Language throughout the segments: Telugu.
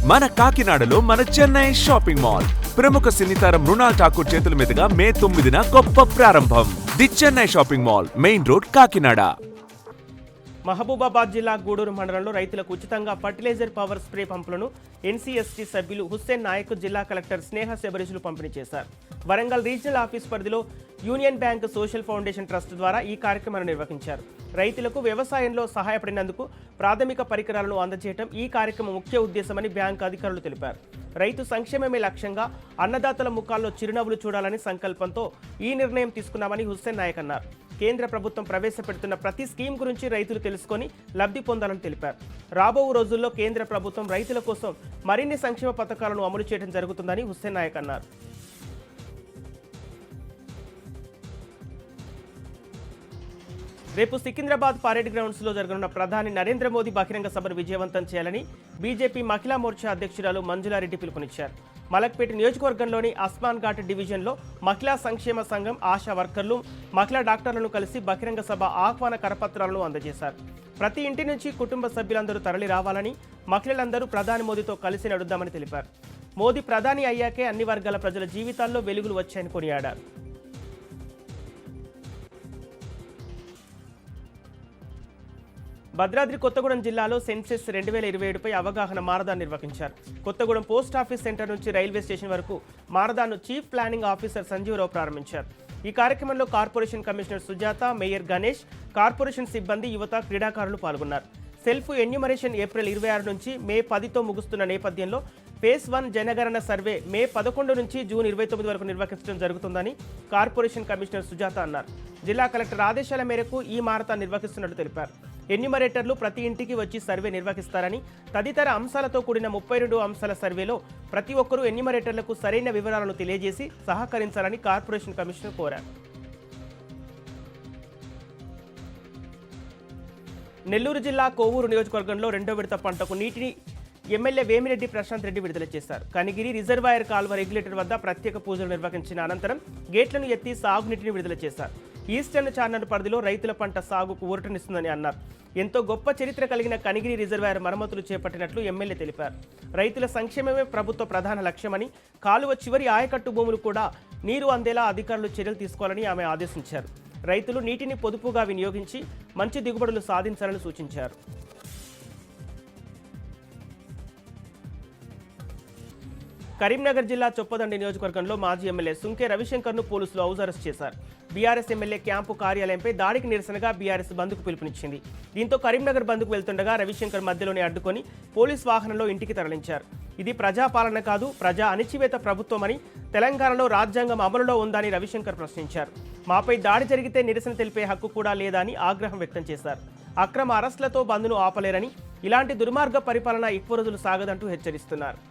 మన కాకినాడలో మన చెన్నై షాపింగ్ మాల్ ప్రముఖ సినీ తారం మృణాల్ ఠాకూర్ చేతుల మీదుగా మే 9న గొప్ప ప్రారంభం. The Chennai shopping mall, main road, Kakinada. Mahabubabad జిల్లా గూడూరు మండలంలో రైతులకు ఉచితంగా ఫర్టిలైజర్ పవర్ స్ప్రే పంపులను ఎన్సీఎస్టీ సభ్యులు హుస్సేన్ నాయక్, జిల్లా కలెక్టర్ స్నేహ శబరీషులు పంపిణీ చేశారు. వరంగల్ రీజనల్ ఆఫీస్ పరిధిలో union bank social foundation trust ద్వారా ఈ కార్యక్రమాన్ని నిర్వహించారు. రైతులకు వ్యవసాయంలో సహాయపడినందుకు ప్రాథమిక పరికరాలను అందజేయడం ఈ కార్యక్రమం ముఖ్య ఉద్దేశమని బ్యాంక్ అధికారులు తెలిపారు. రైతు సంక్షేమమే లక్ష్యంగా అన్నదాతల ముఖాల్లో చిరునవ్వులు చూడాలని సంకల్పంతో ఈ నిర్ణయం తీసుకున్నామని హుస్సేన్ నాయక్ అన్నారు. కేంద్ర ప్రభుత్వం ప్రవేశపెడుతున్న ప్రతి స్కీమ్ గురించి రైతులు తెలుసుకొని లబ్ధి పొందాలని తెలిపారు. రాబో రోజుల్లో కేంద్ర ప్రభుత్వం రైతుల కోసం మరిన్ని సంక్షేమ పథకాలను అమలు చేయడం జరుగుతుందని హుస్సేన్ నాయక్ అన్నారు. రేపు సికింద్రాబాద్ పరేడ్ గ్రౌండ్స్లో జరగనున్న ప్రధాని నరేంద్ర మోదీ బహిరంగ సభను విజయవంతం చేయాలని బీజేపీ మహిళా మోర్చా అధ్యక్షురాలు మంజులారెడ్డి పిలుపునిచ్చారు. మలక్పేట నియోజకవర్గంలోని అస్మాన్ ఘాట్ డివిజన్లో మహిళా సంక్షేమ సంఘం, ఆశా వర్కర్లు, మహిళా డాక్టర్లను కలిసి బహిరంగ సభ ఆహ్వాన కరపత్రాలను అందజేశారు. ప్రతి ఇంటి నుంచి కుటుంబ సభ్యులందరూ తరలి రావాలని, మహిళలందరూ ప్రధాని మోదీతో కలిసి నడుద్దామని తెలిపారు. మోదీ ప్రధాని అయ్యాకే అన్ని వర్గాల ప్రజల జీవితాల్లో వెలుగులు వచ్చాయని కొనియాడారు. భద్రాద్రి కొత్తగూడెం జిల్లాలో సెన్సెస్ 2027పై అవగాహన మారథాన్ నిర్వహించారు. కొత్తగూడెం పోస్ట్ ఆఫీస్ సెంటర్ నుంచి రైల్వే స్టేషన్ వరకు మారథాన్ను చీఫ్ ప్లానింగ్ ఆఫీసర్ సంజీవరావు ప్రారంభించారు. ఈ కార్యక్రమంలో corporation commissioner Sujatha, mayor Ganesh, corporation సిబ్బంది, యువత, క్రీడాకారులు పాల్గొన్నారు. సెల్ఫ్ ఎన్యూమరేషన్ ఏప్రిల్ 26 నుంచి మే 10తో ముగుస్తున్న నేపథ్యంలో ఫేజ్ 1 జనగణన సర్వే మే 11 నుంచి జూన్ 29 వరకు నిర్వహించడం జరుగుతుందని కార్పొరేషన్ కమిషనర్ సుజాత అన్నారు. జిల్లా కలెక్టర్ ఆదేశాల మేరకు ఈ మారథాన్ నిర్వహిస్తున్నట్టు తెలిపారు. ఎన్యూమరేటర్లు ప్రతి ఇంటికి వచ్చి సర్వే నిర్వహిస్తారని, తదితర అంశాలతో కూడిన 32 అంశాల సర్వేలో ప్రతి ఒక్కరూ ఎన్యూమరేటర్లకు సరైన వివరాలను తెలియజేసి సహకరించాలని కార్పొరేషన్ కమిషనర్ కోరారు. నెల్లూరు జిల్లా కోవూరు నియోజకవర్గంలో 2వ విడత పంటకు నీటిని ఎమ్మెల్యే వేమిరెడ్డి ప్రశాంత్ రెడ్డి విడుదల చేశారు. కనిగిరి రిజర్వాయర్ కాల్వ రెగ్యులేటర్ వద్ద ప్రత్యేక పూజలు నిర్వహించిన అనంతరం గేట్లను ఎత్తి సాగునీటిని విడుదల చేశారు. ఈస్టర్న్ చార్నర్ పరిధిలో రైతుల పంట సాగుకు ఊరటనిస్తుందని అన్నారు. ఎంతో గొప్ప చరిత్ర కలిగిన కనిగిరి రిజర్వాయర్ మరమ్మతులు చేపట్టినట్లు ఎమ్మెల్యే తెలిపారు. రైతుల సంక్షేమమే ప్రభుత్వ ప్రధాన లక్ష్యమని, కాలువ చివరి ఆయకట్టు భూములు కూడా నీరు అందేలా అధికారులు చర్యలు తీసుకోవాలని ఆమె ఆదేశించారు. రైతులు నీటిని పొదుపుగా వినియోగించి మంచి దిగుబడులు సాధించాలని సూచించారు. కరీంనగర్ జిల్లా చొప్పదండి నియోజకవర్గంలో మాజీ ఎమ్మెల్యే సుంకే రవిశంకర్ను పోలీసులు హౌస్ అరెస్ట్ చేశారు. బీఆర్ఎస్ ఎమ్మెల్యే క్యాంపు కార్యాలయంపై దాడికి నిరసనగా బీఆర్ఎస్ బంద్కు పిలుపునిచ్చింది. దీంతో కరీంనగర్ బంద్కు వెళ్తుండగా రవిశంకర్ మధ్యలోనే అడ్డుకొని పోలీస్ వాహనంలో ఇంటికి తరలించారు. ఇది ప్రజాపాలన కాదు, ప్రజా అణిచివేత ప్రభుత్వమని, తెలంగాణలో రాజ్యాంగం అమలులో ఉందని రవిశంకర్ ప్రశ్నించారు. మాపై దాడి జరిగితే నిరసన తెలిపే హక్కు కూడా లేదా అని ఆగ్రహం వ్యక్తం చేశారు. అక్రమ అరెస్టులతో బంద్ను ఆపలేరని, ఇలాంటి దుర్మార్గ పరిపాలన ఎక్కువ రోజులు సాగదంటూ హెచ్చరిస్తున్నారు.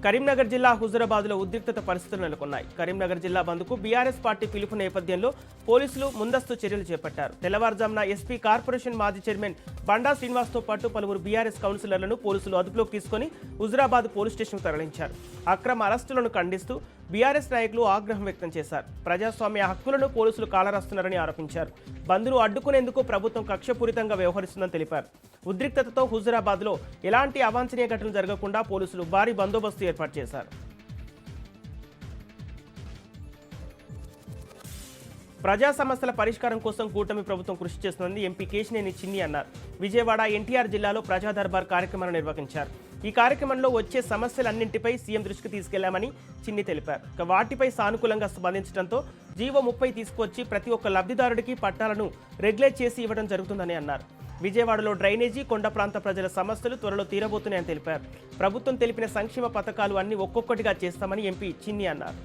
కరీంనగర్ జిల్లా హుజురాబాద్లో ఉద్రిక్తత పరిస్థితులు నెలకొన్నాయి. కరీంనగర్ జిల్లా బంద్కు బీఆర్ఎస్ పార్టీ పిలుపు నేపథ్యంలో పోలీసులు ముందస్తు చర్యలు చేపట్టారు. తెల్లవారుజామున ఎస్పీ, కార్పొరేషన్ మాజీ చైర్మన్ బండా శ్రీనివాస్తో పాటు పలువురు బీఆర్ఎస్ కౌన్సిలర్లను పోలీసులు అదుపులోకి తీసుకుని హుజురాబాద్ పోలీస్ స్టేషన్కు తరలించారు. అక్రమ అరెస్టులను ఖండిస్తూ బీఆర్ఎస్ నాయకులు ఆగ్రహం వ్యక్తం చేశారు. ప్రజాస్వామ్య హక్కులను పోలీసులు కాలరాస్తున్నారని ఆరోపించారు. బంద్ను అడ్డుకునేందుకు ప్రభుత్వం కక్షపూరితంగా వ్యవహరిస్తుందని తెలిపారు. ఉద్రిక్తతతో హుజురాబాద్లో ఎలాంటి అవాంఛనీయ ఘటనలు జరగకుండా పోలీసులు భారీ బందోబస్తు ఏర్పాటు చేశారు. ప్రజా సమస్యల పరిష్కారం కోసం కూటమి ప్రభుత్వం కృషి చేస్తుందని ఎంపీ కేశినేని చిన్ని అన్నారు. విజయవాడ ఎన్టీఆర్ జిల్లాలో ప్రజా దర్బార్ కార్యక్రమాన్ని నిర్వహించారు. ఈ కార్యక్రమంలో వచ్చే సమస్యలన్నింటిపై సీఎం దృష్టికి తీసుకెళ్లామని చిన్ని తెలిపారు. వాటిపై సానుకూలంగా స్పందించడంతో జీవో 30 తీసుకొచ్చి ప్రతి ఒక్క లబ్ధిదారుడికి పట్టాలను రెగ్యులేట్ చేసి ఇవ్వడం జరుగుతుందని అన్నారు. విజయవాడలో డ్రైనేజీ, కొండ ప్రాంత ప్రజల సమస్యలు త్వరలో తీరబోతున్నాయని తెలిపారు. ప్రభుత్వం తెలిపిన సంక్షేమ పథకాలు అన్ని ఒక్కొక్కటిగా చేస్తామని ఎంపీ చిన్ని అన్నారు.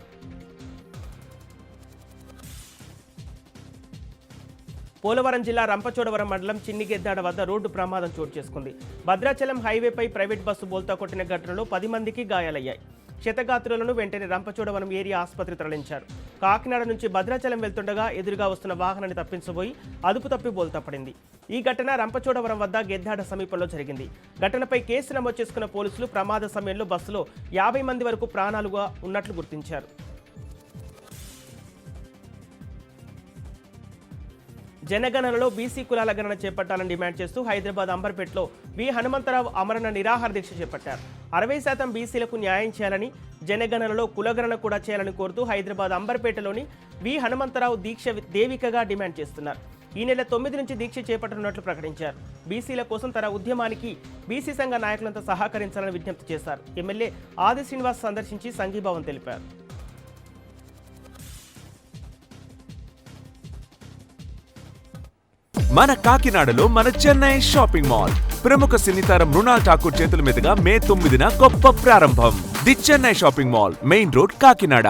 పోలవరం జిల్లా రంపచోడవరం మండలం చిన్నిగెద్దాడ వద్ద రోడ్డు ప్రమాదం చోటు చేసుకుంది. భద్రాచలం హైవేపై ప్రైవేట్ బస్సు బోల్తా కొట్టిన ఘటనలో 10 మందికి గాయాలయ్యాయి. క్షతగాత్రులను వెంటనే రంపచోడవరం ఏరియా ఆసుపత్రి తరలించారు. కాకినాడ నుంచి భద్రాచలం వెళ్తుండగా ఎదురుగా వస్తున్న వాహనాన్ని తప్పించబోయి అదుపు తప్పి బోల్తా పడింది. ఈ ఘటన రంపచోడవరం వద్ద గెద్దాడ సమీపంలో జరిగింది. ఘటనపై కేసు నమోదు చేసుకున్న పోలీసులు ప్రమాద సమయంలో బస్సులో 50 మంది వరకు ప్రాణాలుగా ఉన్నట్లు గుర్తించారు. జనగణనలో బీసీ కులాల గణన చేపట్టాలని డిమాండ్ చేస్తూ హైదరాబాద్ అంబర్పేటలో వి హనుమంతరావు అమరణ నిరాహార దీక్ష చేపట్టారు. 60% బీసీలకు న్యాయం చేయాలని, జనగణనలో కులగణన కూడా చేయాలని కోరుతూ హైదరాబాద్ అంబర్పేటలోని వి హనుమంతరావు దీక్ష దేవికగా డిమాండ్ చేస్తున్నారు. ఈ నెల 9 నుంచి దీక్ష చేపట్టనున్నట్లు ప్రకటించారు. బీసీల కోసం తన ఉద్యమానికి బీసీ సంఘ నాయకులంతా సహకరించాలని విజ్ఞప్తి చేశారు. ఎమ్మెల్యే ఆది శ్రీనివాస్ సందర్శించి సంఘీభావం తెలిపారు. మన కాకినాడలో మన చెన్నై షాపింగ్ మాల్ ప్రముఖ సినీ తారం మృణాల్ ఠాకూర్ చేతుల మీదుగా మే 9న గొప్ప ప్రారంభం. The Chennai shopping mall, main road, Kakinada.